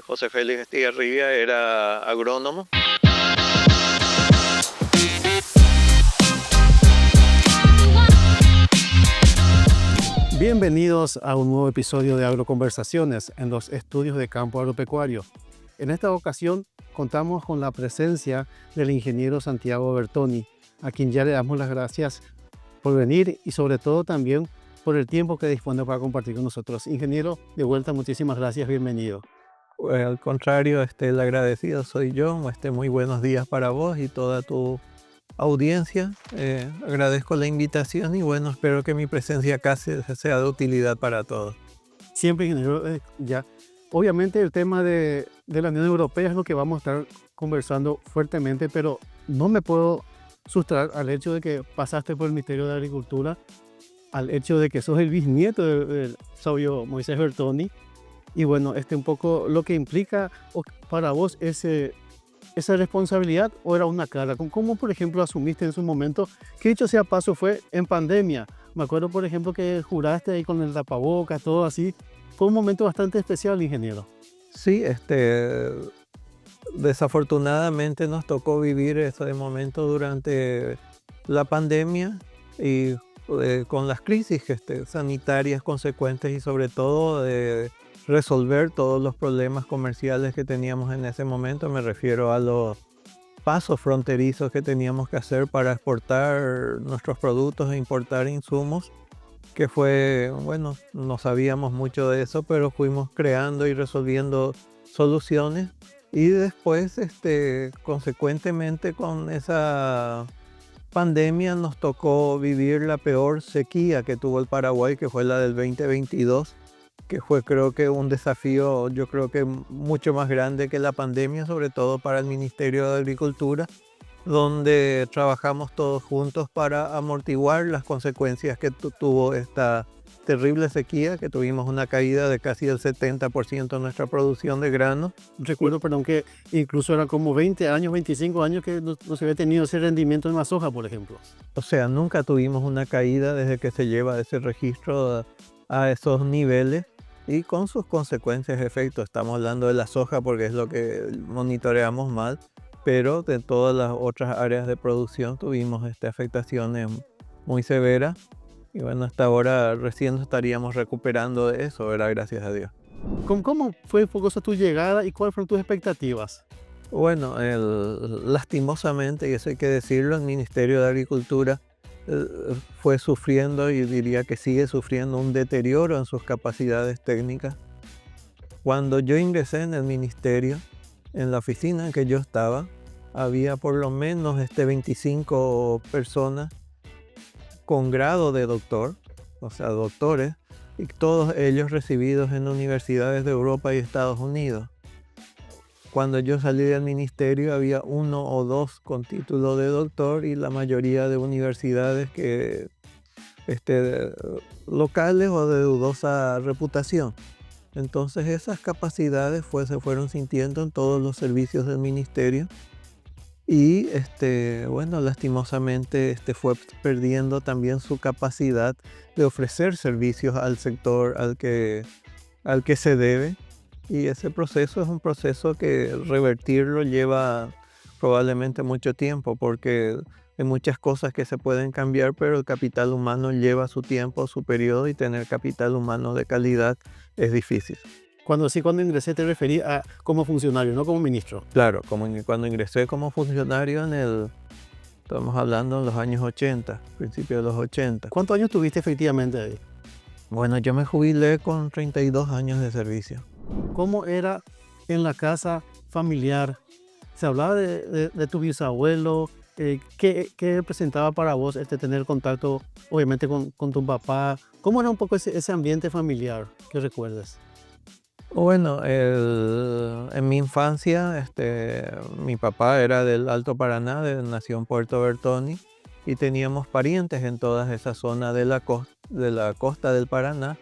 José Félix Estigarribia era agrónomo. Bienvenidos a un nuevo episodio de Agroconversaciones en los estudios de campo agropecuario. En esta ocasión contamos con la presencia del ingeniero Santiago Bertoni, a quien ya le damos las gracias por venir y sobre todo también por el tiempo que dispone para compartir con nosotros. Ingeniero, de vuelta, muchísimas gracias, bienvenido. Al contrario, el agradecido soy yo. Muy buenos días para vos y toda tu audiencia. Agradezco la invitación y bueno, espero que mi presencia acá sea de utilidad para todos. Siempre, ingeniero, ya. Obviamente el tema de la Unión Europea es lo que vamos a estar conversando fuertemente, pero no me puedo sustraer al hecho de que pasaste por el Ministerio de Agricultura, al hecho de que sos el bisnieto del sabio Moisés Bertoni. Y bueno, un poco lo que implica para vos esa responsabilidad, o era una carga. ¿Cómo, por ejemplo, asumiste en su momento? Que dicho sea paso, fue en pandemia. Me acuerdo, por ejemplo, que juraste ahí con el tapabocas, todo así. Fue un momento bastante especial, ingeniero. Sí, desafortunadamente nos tocó vivir ese momento durante la pandemia y con las crisis sanitarias consecuentes y sobre todo de resolver todos los problemas comerciales que teníamos en ese momento. Me refiero a los pasos fronterizos que teníamos que hacer para exportar nuestros productos e importar insumos, que fue, bueno, no sabíamos mucho de eso, pero fuimos creando y resolviendo soluciones. Y después, consecuentemente con esa pandemia nos tocó vivir la peor sequía que tuvo el Paraguay, que fue la del 2022, que fue, creo que, un desafío, yo creo que mucho más grande que la pandemia, sobre todo para el Ministerio de Agricultura, donde trabajamos todos juntos para amortiguar las consecuencias que tuvo esta terrible sequía, que tuvimos una caída de casi el 70% en nuestra producción de grano. Recuerdo, perdón, que incluso eran como 20 años, 25 años que no se había tenido ese rendimiento en la soja, por ejemplo. O sea, nunca tuvimos una caída desde que se lleva ese registro a esos niveles y con sus consecuencias y efectos. Estamos hablando de la soja porque es lo que monitoreamos más, pero de todas las otras áreas de producción tuvimos afectaciones muy severas. Y bueno, hasta ahora recién nos estaríamos recuperando de eso, ¿verdad? Gracias a Dios. ¿Cómo fue fogosa tu llegada y cuáles fueron tus expectativas? Bueno, lastimosamente, y eso hay que decirlo, el Ministerio de Agricultura fue sufriendo, y diría que sigue sufriendo, un deterioro en sus capacidades técnicas. Cuando yo ingresé en el ministerio, en la oficina en que yo estaba, había por lo menos 25 personas con grado de doctor, o sea, doctores, y todos ellos recibidos en universidades de Europa y Estados Unidos. Cuando yo salí del ministerio había uno o dos con título de doctor y la mayoría de universidades locales o de dudosa reputación. Entonces esas capacidades se fueron sintiendo en todos los servicios del ministerio y bueno, lastimosamente fue perdiendo también su capacidad de ofrecer servicios al sector al que se debe. Y ese proceso es un proceso que revertirlo lleva probablemente mucho tiempo, porque hay muchas cosas que se pueden cambiar, pero el capital humano lleva su tiempo, su periodo, y tener capital humano de calidad es difícil. Cuando ingresé te referí a como funcionario, no como ministro. Claro, cuando ingresé como funcionario estamos hablando en los años 80, principios de los 80. ¿Cuántos años tuviste efectivamente ahí? Bueno, yo me jubilé con 32 años de servicio. ¿Cómo era en la casa familiar? ¿Se hablaba de tu bisabuelo? ¿Qué representaba para vos tener contacto, obviamente, con tu papá? ¿Cómo era un poco ese ambiente familiar que recuerdas? Bueno, en mi infancia, mi papá era del Alto Paraná, nació en Puerto Bertoni, y teníamos parientes en toda esa zona de la costa del Paraná.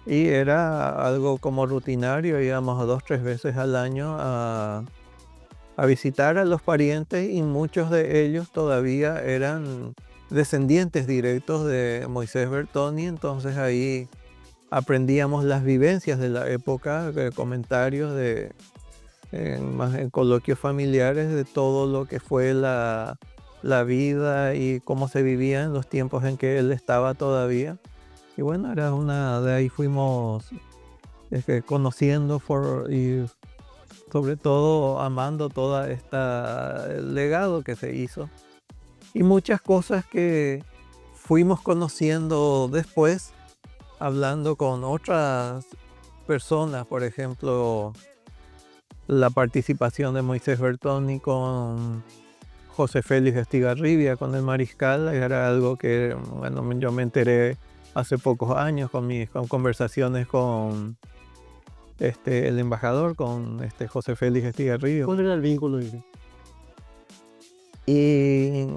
Y era algo como rutinario, íbamos 2 o 3 veces al año a visitar a los parientes, y muchos de ellos todavía eran descendientes directos de Moisés Bertoni. Entonces ahí aprendíamos las vivencias de la época, comentarios de más en coloquios familiares de todo lo que fue la vida y cómo se vivía en los tiempos en que él estaba todavía. Y bueno, de ahí fuimos conociendo y sobre todo amando toda el legado que se hizo. Y muchas cosas que fuimos conociendo después, hablando con otras personas, por ejemplo, la participación de Moisés Bertoni con José Félix Estigarribia, con el Mariscal, era algo que, bueno, yo me enteré hace pocos años con conversaciones con el embajador, con José Félix Estigarribia. ¿Cuál era el vínculo? Y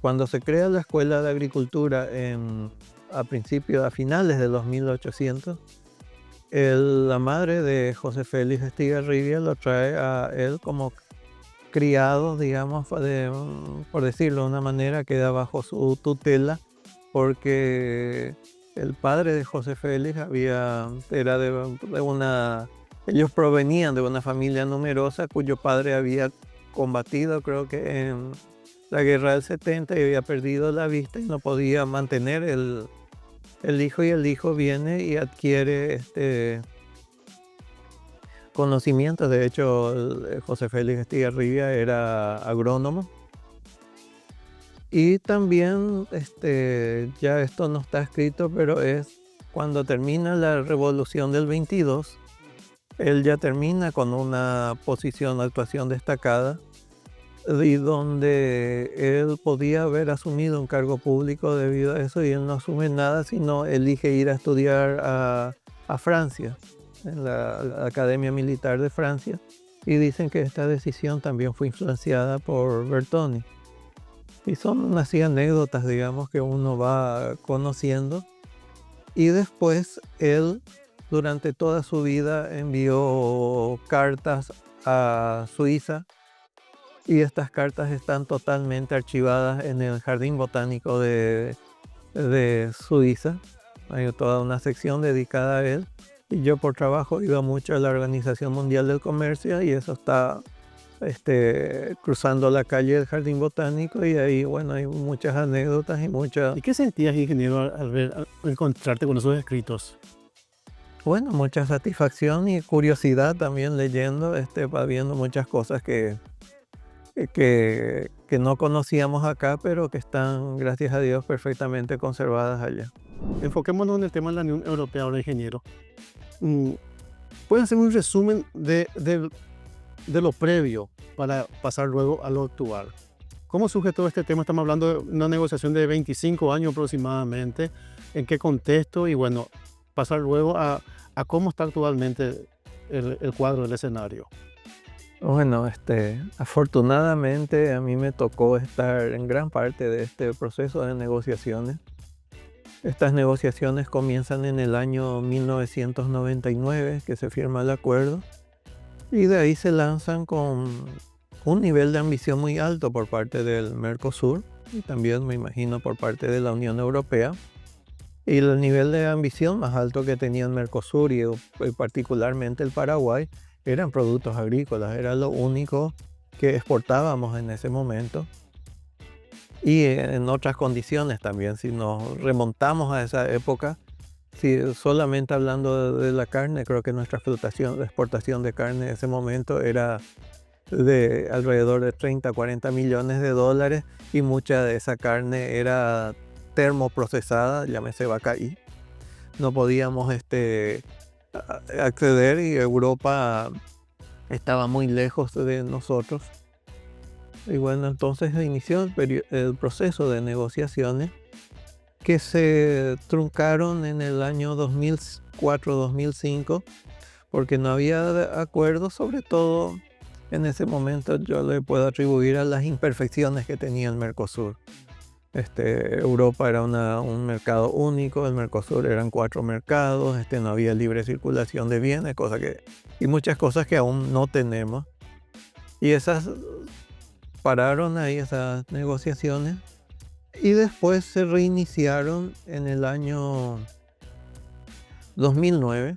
cuando se crea la Escuela de Agricultura a finales de los 1800, la madre de José Félix Estigarribia lo trae a él como criado, digamos, por decirlo de una manera, queda bajo su tutela, porque el padre de José Félix ellos provenían de una familia numerosa cuyo padre había combatido, creo que en la guerra del 70, y había perdido la vista y no podía mantener el hijo, y el hijo viene y adquiere conocimiento. De hecho, José Félix Estigarribia era agrónomo. Y también, ya esto no está escrito, pero es cuando termina la Revolución del 22, él ya termina con una actuación destacada, y donde él podía haber asumido un cargo público debido a eso, y él no asume nada, sino elige ir a estudiar a Francia, en la Academia Militar de Francia, y dicen que esta decisión también fue influenciada por Bertoni. Y son así anécdotas, digamos, que uno va conociendo. Y después él, durante toda su vida, envió cartas a Suiza, y estas cartas están totalmente archivadas en el Jardín Botánico de Suiza. Hay toda una sección dedicada a él. Y yo por trabajo iba mucho a la Organización Mundial del Comercio, y eso está cruzando la calle del Jardín Botánico, y ahí, bueno, hay muchas anécdotas y muchas... ¿Y qué sentías, ingeniero, al encontrarte con esos escritos? Bueno, mucha satisfacción y curiosidad también leyendo, va viendo muchas cosas que no conocíamos acá, pero que están, gracias a Dios, perfectamente conservadas allá. Enfoquémonos en el tema de la Unión Europea ahora, ingeniero. ¿Puedes hacer un resumen de lo previo para pasar luego a lo actual? ¿Cómo surge todo este tema? Estamos hablando de una negociación de 25 años aproximadamente. ¿En qué contexto? Y bueno, pasar luego a cómo está actualmente el cuadro del escenario. Bueno, afortunadamente a mí me tocó estar en gran parte de este proceso de negociaciones. Estas negociaciones comienzan en el año 1999, que se firma el acuerdo, y de ahí se lanzan con un nivel de ambición muy alto por parte del Mercosur, y también, me imagino, por parte de la Unión Europea. Y el nivel de ambición más alto que tenía el Mercosur, y particularmente el Paraguay, eran productos agrícolas. Era lo único que exportábamos en ese momento. Y en otras condiciones también, si nos remontamos a esa época, si solamente hablando de la carne, creo que nuestra exportación de carne en ese momento era de alrededor de 30-40 millones de dólares, y mucha de esa carne era termoprocesada, llámese vacaí. No podíamos acceder, y Europa estaba muy lejos de nosotros. Y bueno, entonces inició el proceso de negociaciones, que se truncaron en el año 2004-2005, porque no había acuerdo. Sobre todo en ese momento yo le puedo atribuir a las imperfecciones que tenía el Mercosur. Europa era un mercado único, el Mercosur eran 4 mercados, no había libre circulación de bienes, y muchas cosas que aún no tenemos. Y pararon ahí esas negociaciones, y después se reiniciaron en el año 2009,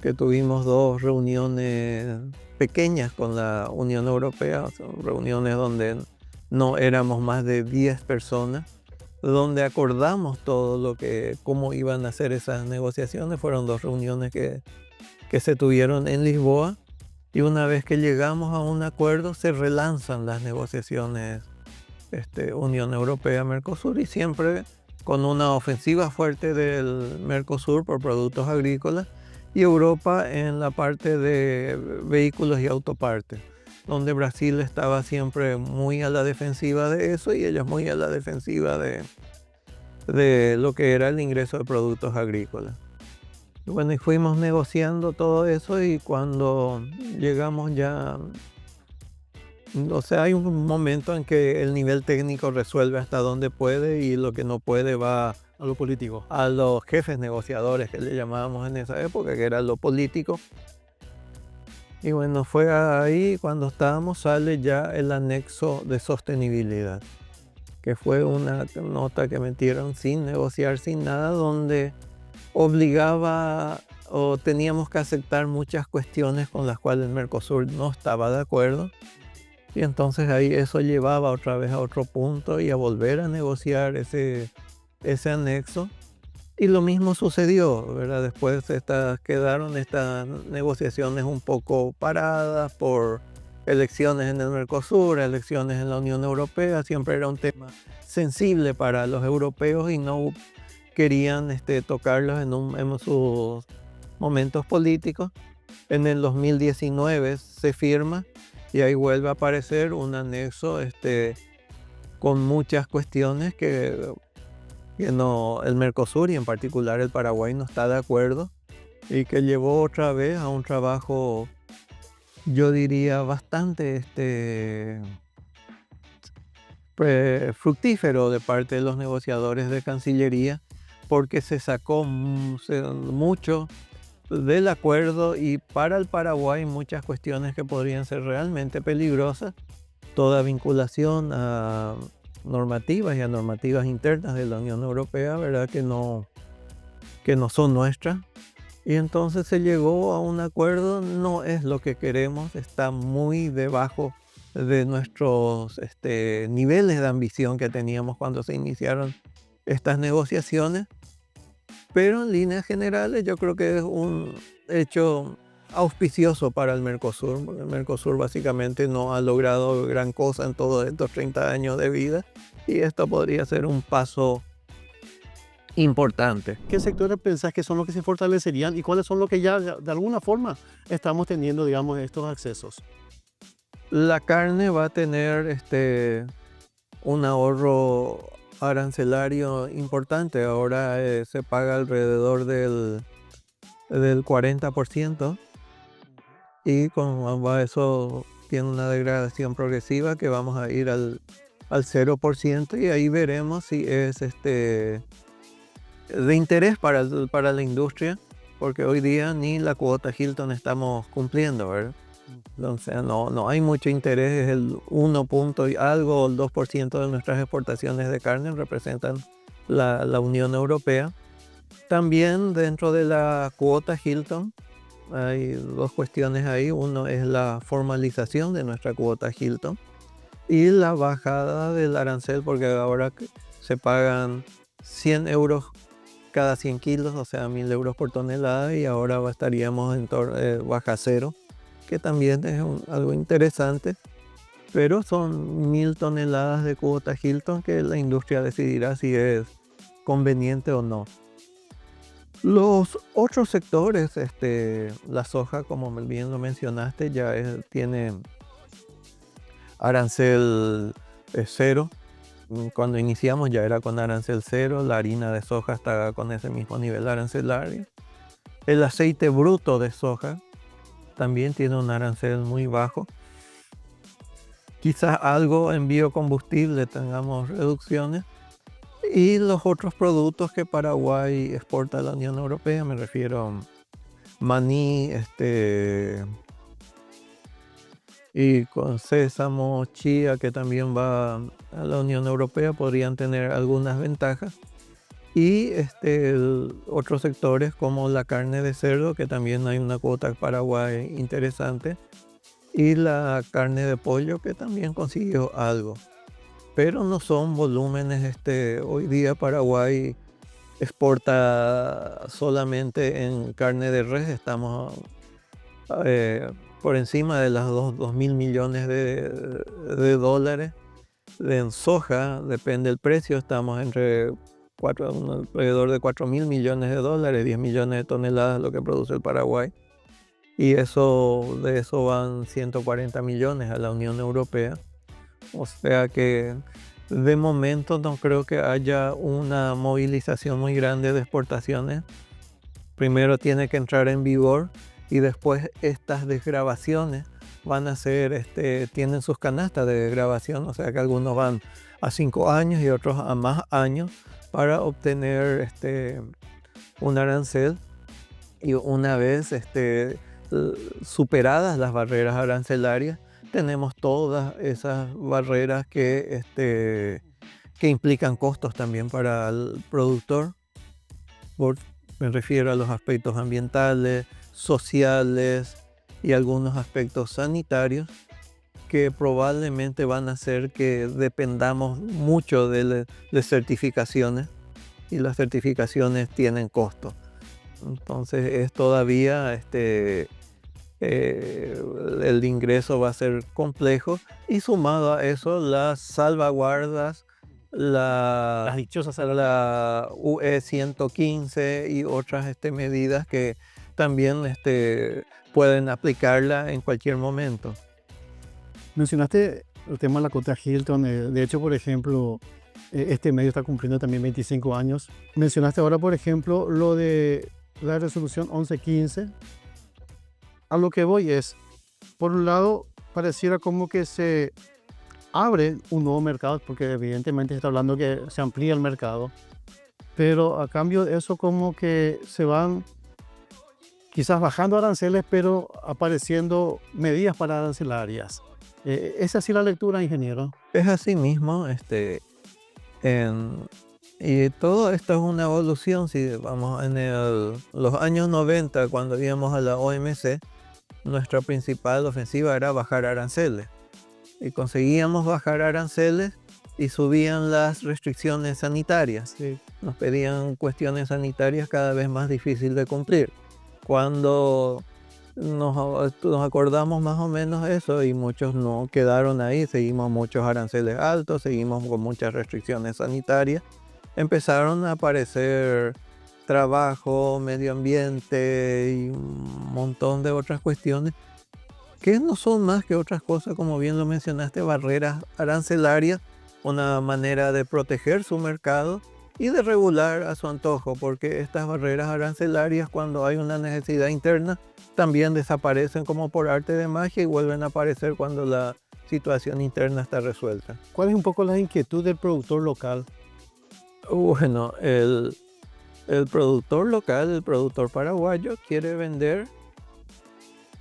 que tuvimos 2 reuniones pequeñas con la Unión Europea, son reuniones donde no éramos más de 10 personas, donde acordamos todo cómo iban a ser esas negociaciones. Fueron 2 reuniones que se tuvieron en Lisboa, y una vez que llegamos a un acuerdo se relanzan las negociaciones Unión Europea-Mercosur, y siempre con una ofensiva fuerte del Mercosur por productos agrícolas y Europa en la parte de vehículos y autopartes, donde Brasil estaba siempre muy a la defensiva de eso y ellos muy a la defensiva de lo que era el ingreso de productos agrícolas. Y bueno, y fuimos negociando todo eso, y cuando llegamos ya, o sea, hay un momento en que el nivel técnico resuelve hasta donde puede, y lo que no puede va A lo político. a los jefes negociadores, que le llamábamos en esa época, que era lo político. Y bueno, fue ahí cuando sale ya el anexo de sostenibilidad, que fue una nota que metieron sin negociar, sin nada, donde obligaba o teníamos que aceptar muchas cuestiones con las cuales el Mercosur no estaba de acuerdo. Y entonces ahí eso llevaba otra vez a otro punto y a volver a negociar ese anexo. Y lo mismo sucedió, ¿verdad? Después quedaron estas negociaciones un poco paradas por elecciones en el Mercosur, elecciones en la Unión Europea. Siempre era un tema sensible para los europeos y no querían tocarlos en sus momentos políticos. En el 2019 se firma, y ahí vuelve a aparecer un anexo con muchas cuestiones que no, el Mercosur y en particular el Paraguay no está de acuerdo, y que llevó otra vez a un trabajo, yo diría, bastante fructífero de parte de los negociadores de Cancillería, porque se sacó mucho del acuerdo, y para el Paraguay muchas cuestiones que podrían ser realmente peligrosas. Toda vinculación a normativas y a normativas internas de la Unión Europea, ¿verdad? Que no son nuestras. Y entonces se llegó a un acuerdo, no es lo que queremos, está muy debajo de nuestros niveles de ambición que teníamos cuando se iniciaron estas negociaciones. Pero en líneas generales yo creo que es un hecho auspicioso para el Mercosur, porque el Mercosur básicamente no ha logrado gran cosa en todos estos 30 años de vida, y esto podría ser un paso importante. ¿Qué sectores pensás que son los que se fortalecerían y cuáles son los que ya de alguna forma estamos teniendo, digamos, estos accesos? La carne va a tener un ahorro arancelario importante. Ahora se paga alrededor del 40%, y eso tiene una degradación progresiva que vamos a ir al 0%, y ahí veremos si es de interés para la industria, porque hoy día ni la cuota Hilton estamos cumpliendo, ¿verdad? Entonces no hay mucho interés, es el 1 punto y algo, el 2% de nuestras exportaciones de carne representan la Unión Europea. También dentro de la cuota Hilton hay 2 cuestiones ahí. Uno es la formalización de nuestra cuota Hilton y la bajada del arancel, porque ahora se pagan 100 euros cada 100 kilos, o sea 1.000 euros por tonelada, y ahora estaríamos en baja cero, que también es algo interesante, pero son 1.000 toneladas de cuota Hilton que la industria decidirá si es conveniente o no. Los otros sectores, la soja, como bien lo mencionaste, ya tiene arancel cero. Cuando iniciamos ya era con arancel cero. La harina de soja está con ese mismo nivel arancelario. El aceite bruto de soja también tiene un arancel muy bajo. Quizás algo en biocombustible tengamos reducciones. Y los otros productos que Paraguay exporta a la Unión Europea, me refiero a maní, y con sésamo, chía, que también va a la Unión Europea, podrían tener algunas ventajas. Y otros sectores como la carne de cerdo, que también hay una cuota Paraguay interesante, y la carne de pollo, que también consiguió algo. Pero no son volúmenes, hoy día Paraguay exporta solamente en carne de res, estamos por encima de los 2.000 millones de dólares. En soja, depende del precio, estamos alrededor de 4.000 millones de dólares, 10 millones de toneladas lo que produce el Paraguay. Y de eso van 140 millones a la Unión Europea. O sea que de momento no creo que haya una movilización muy grande de exportaciones. Primero tiene que entrar en vigor y después estas desgravaciones van a ser, tienen sus canastas de desgravación, o sea que algunos van a 5 años y otros a más años para obtener un arancel. Y una vez superadas las barreras arancelarias, tenemos todas esas barreras que implican costos también para el productor. Me refiero a los aspectos ambientales, sociales y algunos aspectos sanitarios que probablemente van a hacer que dependamos mucho de certificaciones, y las certificaciones tienen costo. Entonces es todavía el ingreso va a ser complejo, y sumado a eso las salvaguardas, Las dichosas la UE 115 y otras medidas que también pueden aplicarla en cualquier momento. Mencionaste el tema de la Cota Hilton. De hecho, por ejemplo, este medio está cumpliendo también 25 años. Mencionaste ahora, por ejemplo, lo de la resolución 1115. A lo que voy es, por un lado, pareciera como que se abre un nuevo mercado, porque evidentemente se está hablando que se amplía el mercado, pero a cambio de eso como que se van quizás bajando aranceles, pero apareciendo medidas para arancelarias. ¿Es así la lectura, ingeniero? Es así mismo, y todo esto es una evolución. Si vamos los años 90, cuando íbamos a la OMC, nuestra principal ofensiva era bajar aranceles. Y conseguíamos bajar aranceles y subían las restricciones sanitarias. Sí. Nos pedían cuestiones sanitarias cada vez más difíciles de cumplir. Cuando nos acordamos más o menos eso, y muchos no quedaron ahí, seguimos muchos aranceles altos, seguimos con muchas restricciones sanitarias, empezaron a aparecer trabajo, medio ambiente y un montón de otras cuestiones que no son más que otras cosas, como bien lo mencionaste, barreras arancelarias, una manera de proteger su mercado y de regular a su antojo, porque estas barreras arancelarias, cuando hay una necesidad interna, también desaparecen como por arte de magia y vuelven a aparecer cuando la situación interna está resuelta. ¿Cuál es un poco la inquietud del productor local? Bueno, el productor local, el productor paraguayo, quiere vender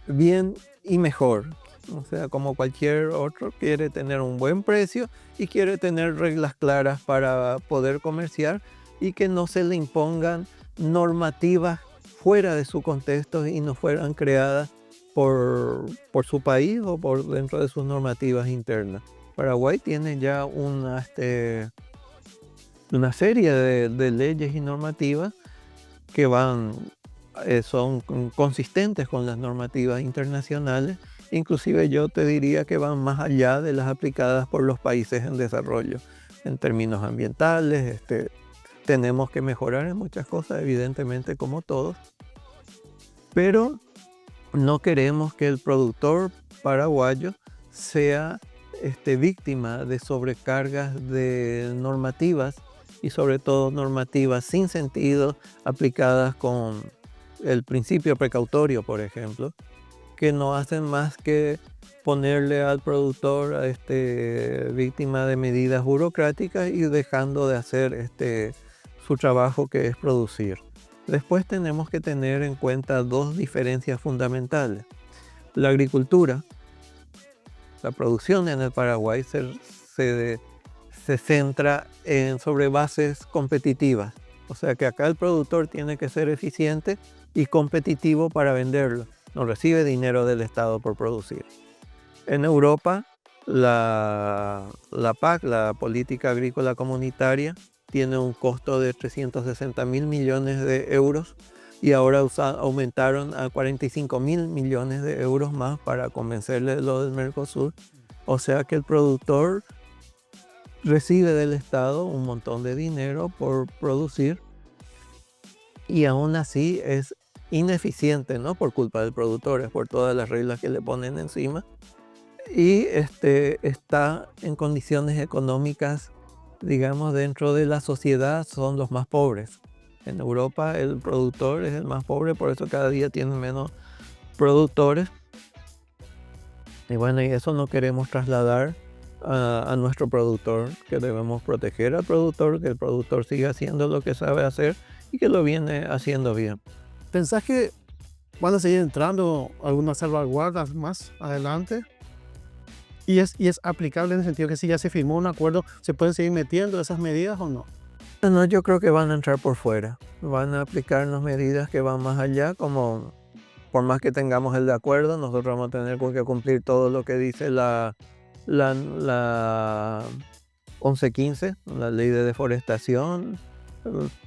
bien y mejor. O sea, como cualquier otro, quiere tener un buen precio y quiere tener reglas claras para poder comerciar, y que no se le impongan normativas fuera de su contexto y no fueran creadas por su país o por dentro de sus normativas internas. Paraguay tiene ya una serie de leyes y normativas que son consistentes con las normativas internacionales. Inclusive yo te diría que van más allá de las aplicadas por los países en desarrollo. En términos ambientales, tenemos que mejorar en muchas cosas, evidentemente, como todos, pero no queremos que el productor paraguayo sea víctima de sobrecargas de normativas, y sobre todo normativas sin sentido aplicadas con el principio precautorio, por ejemplo, que no hacen más que ponerle al productor víctima de medidas burocráticas y dejando de hacer su trabajo, que es producir. Después tenemos que tener en cuenta dos diferencias fundamentales. La agricultura, la producción en el Paraguay se centra sobre bases competitivas. O sea que acá el productor tiene que ser eficiente y competitivo para venderlo. No recibe dinero del Estado por producir. En Europa, la PAC, la Política Agrícola Comunitaria, tiene un costo de 360.000 millones de euros y ahora aumentaron a 45.000 millones de euros más para convencerle de lo del Mercosur. O sea que el productor recibe del Estado un montón de dinero por producir y aún así es ineficiente, no por culpa del productor, es por todas las reglas que le ponen encima. Y está en condiciones económicas, digamos, dentro de la sociedad son los más pobres. En Europa el productor es el más pobre, por eso cada día tienen menos productores. Y bueno, y eso no queremos trasladar a nuestro productor, que debemos proteger al productor, que el productor siga haciendo lo que sabe hacer y que lo viene haciendo bien. ¿Pensás que van a seguir entrando algunas salvaguardas más adelante? ¿Y es aplicable en el sentido que si ya se firmó un acuerdo, se pueden seguir metiendo esas medidas o no? No, yo creo que van a entrar por fuera. Van a aplicarnos medidas que van más allá, como por más que tengamos el de acuerdo, nosotros vamos a tener que cumplir todo lo que dice la 1115, la ley de deforestación.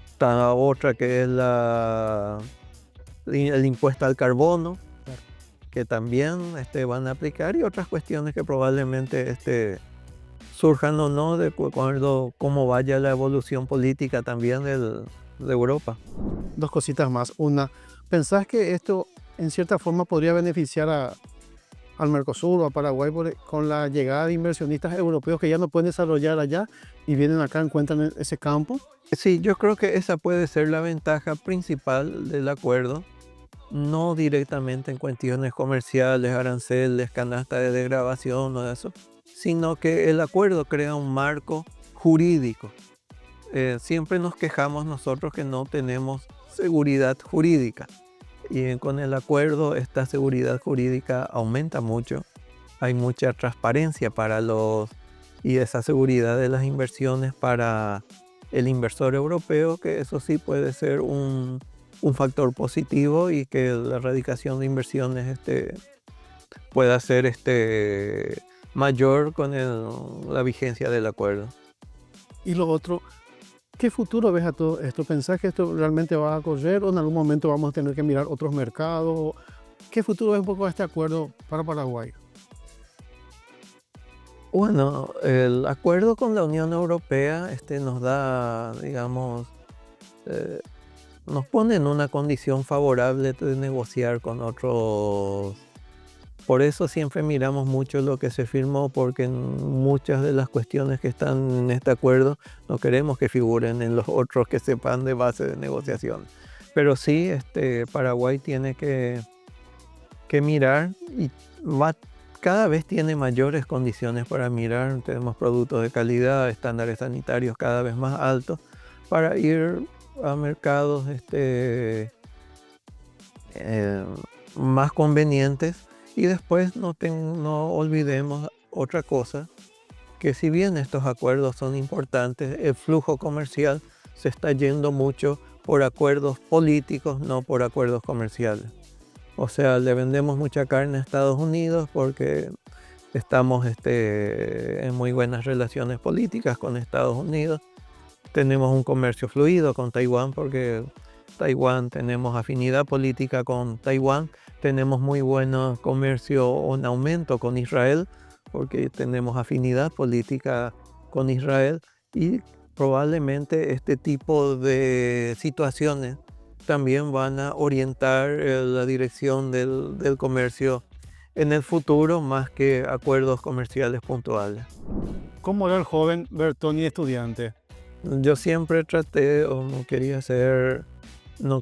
Está otra que es el impuesto al carbono, que también van a aplicar, y otras cuestiones que probablemente surjan o no de acuerdo cómo vaya la evolución política también de Europa. Dos cositas más. Una, ¿pensás que esto en cierta forma podría beneficiar al Mercosur o a Paraguay con la llegada de inversionistas europeos que ya no pueden desarrollar allá y vienen acá, encuentran ese campo? Sí, yo creo que esa puede ser la ventaja principal del acuerdo. No directamente en cuestiones comerciales, aranceles, canasta de desgravación o eso, sino que el acuerdo crea un marco jurídico. Siempre nos quejamos nosotros que no tenemos seguridad jurídica, y con el acuerdo esta seguridad jurídica aumenta mucho. Hay mucha transparencia y esa seguridad de las inversiones para el inversor europeo, que eso sí puede ser un factor positivo, y que la erradicación de inversiones pueda ser mayor con la vigencia del acuerdo. Y lo otro, ¿qué futuro ves a todo esto? ¿Pensás que esto realmente va a correr o en algún momento vamos a tener que mirar otros mercados? ¿Qué futuro ves un poco a este acuerdo para Paraguay? Bueno, el acuerdo con la Unión Europea nos da, digamos, nos pone en una condición favorable de negociar con otros. Por eso siempre miramos mucho lo que se firmó, porque muchas de las cuestiones que están en este acuerdo no queremos que figuren en los otros que sepan de base de negociación. Pero sí, Paraguay tiene que mirar, y cada vez tiene mayores condiciones para mirar. Tenemos productos de calidad, estándares sanitarios cada vez más altos para ir a mercados más convenientes. Y después no olvidemos otra cosa, que si bien estos acuerdos son importantes, el flujo comercial se está yendo mucho por acuerdos políticos, no por acuerdos comerciales. O sea, le vendemos mucha carne a Estados Unidos porque estamos en muy buenas relaciones políticas con Estados Unidos. Tenemos un comercio fluido con Taiwán porque tenemos afinidad política con Taiwán. Tenemos muy buen comercio en aumento con Israel porque tenemos afinidad política con Israel, y probablemente este tipo de situaciones también van a orientar la dirección del comercio en el futuro, más que acuerdos comerciales puntuales. ¿Cómo era el joven Bertoni estudiante? Yo siempre traté, o no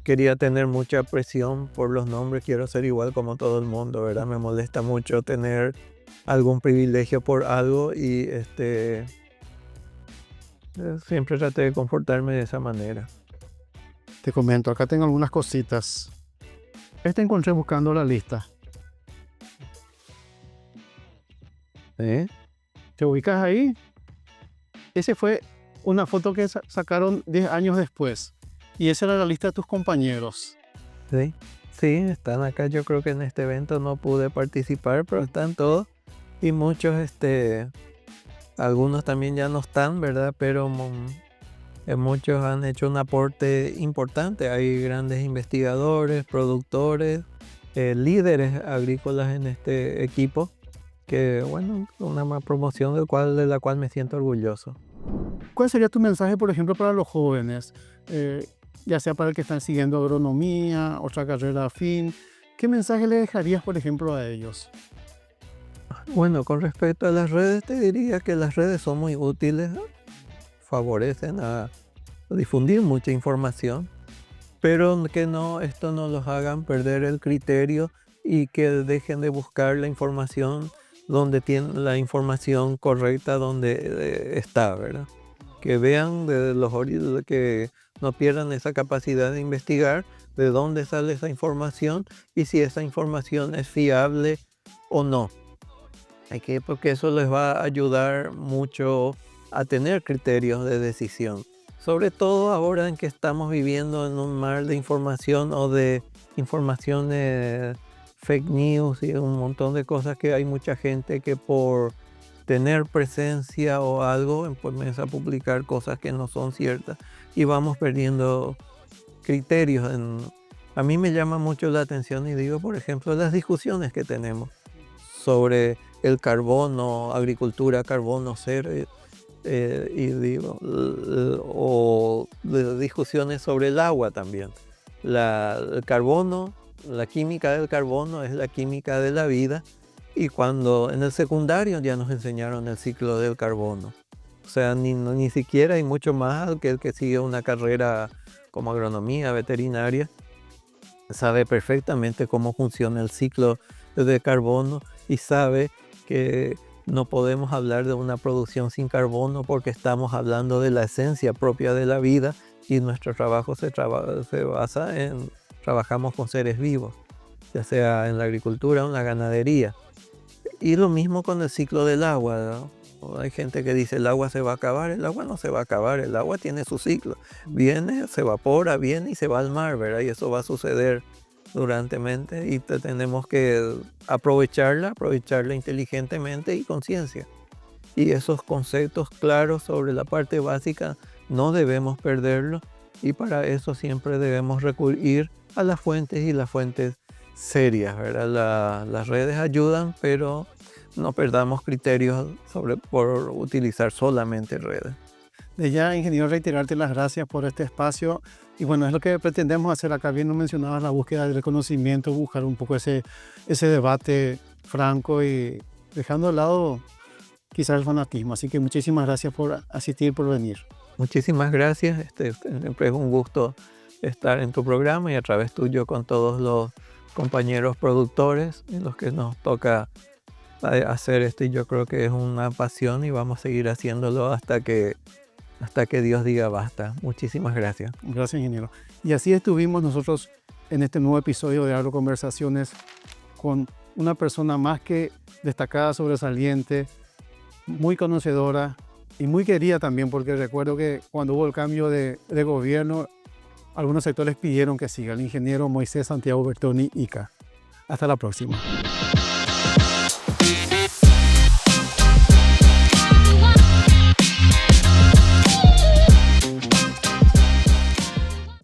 quería tener mucha presión por los nombres, quiero ser igual como todo el mundo, ¿verdad? Me molesta mucho tener algún privilegio por algo, y siempre traté de comportarme de esa manera. Te comento, acá tengo algunas cositas. Encontré buscando la lista. ¿Te ubicas ahí? Ese fue una foto que sacaron 10 años después. Y esa era la lista de tus compañeros. Sí, están acá. Yo creo que en este evento no pude participar, pero están todos. Y muchos, algunos también ya no están, ¿verdad? Pero muchos han hecho un aporte importante. Hay grandes investigadores, productores, líderes agrícolas en este equipo, que bueno, una más promoción de la cual me siento orgulloso. ¿Cuál sería tu mensaje, por ejemplo, para los jóvenes? Ya sea para el que están siguiendo agronomía, otra carrera afín. ¿Qué mensaje le dejarías, por ejemplo, a ellos? Bueno, con respecto a las redes, te diría que las redes son muy útiles, ¿no? Favorecen a difundir mucha información, pero que esto no los hagan perder el criterio y que dejen de buscar la información donde tienen la información correcta donde está, ¿verdad? Que vean que no pierdan esa capacidad de investigar de dónde sale esa información y si esa información es fiable o no. Porque eso les va a ayudar mucho a tener criterios de decisión. Sobre todo ahora en que estamos viviendo en un mar de información o de informaciones fake news y un montón de cosas, que hay mucha gente que por tener presencia o algo comienza a publicar cosas que no son ciertas y vamos perdiendo criterios. A mí me llama mucho la atención y digo, por ejemplo, las discusiones que tenemos sobre el carbono, agricultura, carbono cero, y digo, o de discusiones sobre el agua también. El carbono, la química del carbono es la química de la vida, y cuando en el secundario ya nos enseñaron el ciclo del carbono. O sea, ni siquiera, y mucho más que el que sigue una carrera como agronomía, veterinaria, sabe perfectamente cómo funciona el ciclo de carbono y sabe que no podemos hablar de una producción sin carbono porque estamos hablando de la esencia propia de la vida y nuestro trabajo se basa en trabajamos con seres vivos, ya sea en la agricultura o en la ganadería. Y lo mismo con el ciclo del agua, ¿no? Hay gente que dice el agua se va a acabar, el agua no se va a acabar, el agua tiene su ciclo, viene, se evapora, viene y se va al mar, ¿verdad? Y eso va a suceder durantemente y tenemos que aprovecharla inteligentemente y con ciencia. Y esos conceptos claros sobre la parte básica no debemos perderlos, y para eso siempre debemos recurrir a las fuentes y las fuentes serias, ¿verdad? Las redes ayudan, pero no perdamos criterios por utilizar solamente redes. De ya, ingeniero, reiterarte las gracias por este espacio. Y bueno, es lo que pretendemos hacer acá. Bien, no mencionabas la búsqueda del conocimiento, buscar un poco ese debate franco y dejando de lado quizás el fanatismo. Así que muchísimas gracias por asistir, por venir. Muchísimas gracias. Siempre es un gusto estar en tu programa y a través tuyo con todos los compañeros productores en los que nos toca hacer esto. Y yo creo que es una pasión y vamos a seguir haciéndolo hasta que Dios diga basta. Muchísimas gracias. Gracias, ingeniero. Y así estuvimos nosotros en este nuevo episodio de Agroconversaciones con una persona más que destacada, sobresaliente, muy conocedora y muy querida también, porque recuerdo que cuando hubo el cambio de gobierno, algunos sectores pidieron que siga el ingeniero Moisés Santiago Bertoni Ica. Hasta la próxima.